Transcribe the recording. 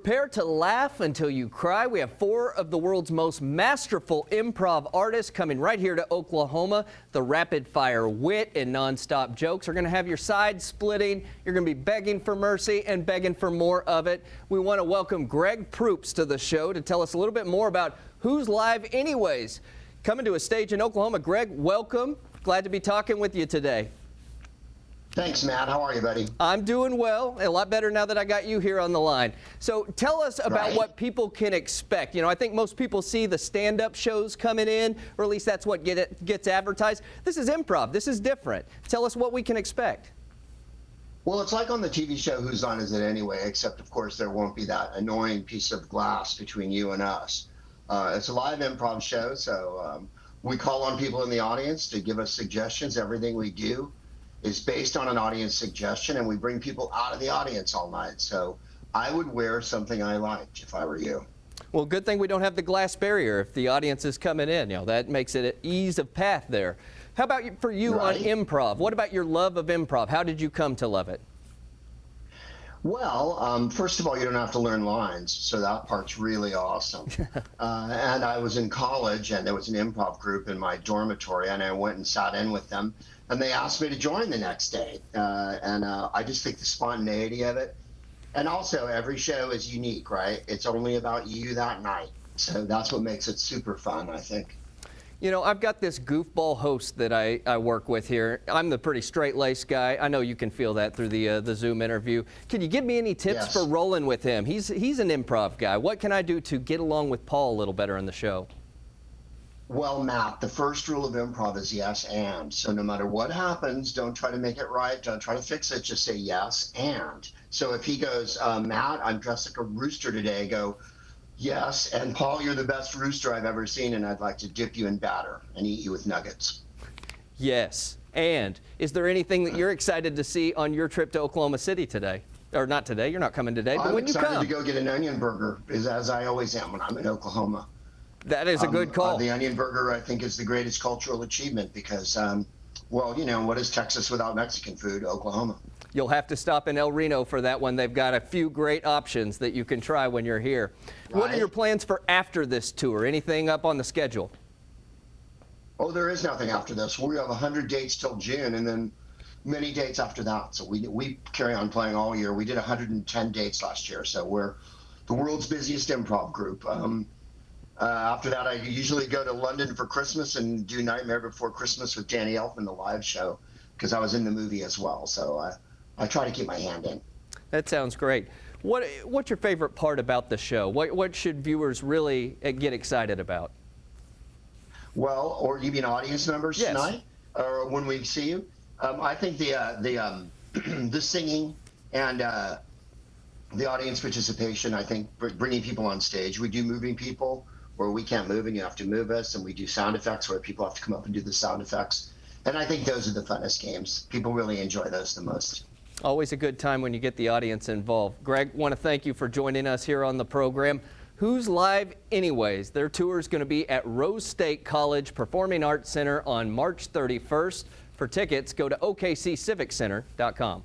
Prepare to laugh until you cry. We have four of the world's most masterful improv artists coming right here to Oklahoma. The rapid fire wit and nonstop jokes are going to have your sides splitting. You're going to be begging for mercy and begging for more of it. We want to welcome Grep Proops to the show to tell us a little bit more about Who's Live Anyways. Coming to a stage in Oklahoma. Greg, welcome. Glad to be talking with you today. Thanks, Matt. How are you, buddy? I'm doing well. A lot better now that I got you here on the line. So tell us about what people can expect. You know, I think most people see the stand-up shows coming in, or at least that's what gets advertised. This is improv. This is different. Tell us what we can expect. Well, it's like on the TV show Who's On Is It Anyway, except, of course, there won't be that annoying piece of glass between you and us. It's a live improv show, so we call on people in the audience to give us suggestions. Everything we do is based on an audience suggestion, and we bring people out of the audience all night. So I would wear something I liked if I were you. Well, good thing we don't have the glass barrier if the audience is coming in. You know, that makes it an ease of path there. How about for you on improv? What about your love of improv? How did you come to love it? Well, first of all, you don't have to learn lines, so that part's really awesome. And I was in college, and there was an improv group in my dormitory, and I went and sat in with them, and they asked me to join the next day. I just think the spontaneity of it, and also every show is unique, right? It's only about you that night, so that's what makes it super fun, I think. You know, I've got this goofball host that I work with here. I'm the pretty straight-laced guy. I know you can feel that through the Zoom interview. Can you give me any tips for rolling with him? He's an improv guy. What can I do to get along with Paul a little better in the show? Well, Matt, the first rule of improv is yes and. So no matter what happens, don't try to make it right. Don't try to fix it. Just say yes and. So if he goes, Matt, I'm dressed like a rooster today, go, yes, and Paul, you're the best rooster I've ever seen, and I'd like to dip you in batter and eat you with nuggets. Yes, and is there anything that you're excited to see on your trip to Oklahoma City today? Or not today, you're not coming today, but when you come. I'm excited to go get an onion burger, as I always am when I'm in Oklahoma. That is a good call. The onion burger, I think, is the greatest cultural achievement because, well, you know, what is Texas without Mexican food? Oklahoma. You'll have to stop in El Reno for that one. They've got a few great options that you can try when you're here. What are your plans for after this tour? Anything up on the schedule? Oh, there is nothing after this. We have 100 dates till June and then many dates after that. So we carry on playing all year. We did 110 dates last year. So we're the world's busiest improv group. After that, I usually go to London for Christmas and do Nightmare Before Christmas with Danny Elfman, the live show, because I was in the movie as well. So I try to keep my hand in. That sounds great. What's your favorite part about the show? What should viewers really get excited about? Well, or you mean audience members tonight, or when we see you? I think the singing and the audience participation. I think bringing people on stage. We do moving people where we can't move and you have to move us, and we do sound effects where people have to come up and do the sound effects. And I think those are the funnest games. People really enjoy those the most. Always a good time when you get the audience involved. Greg, want to thank you for joining us here on the program. Who's Live Anyways? Their tour is going to be at Rose State College Performing Arts Center on March 31st. For tickets, go to OKCCivicCenter.com.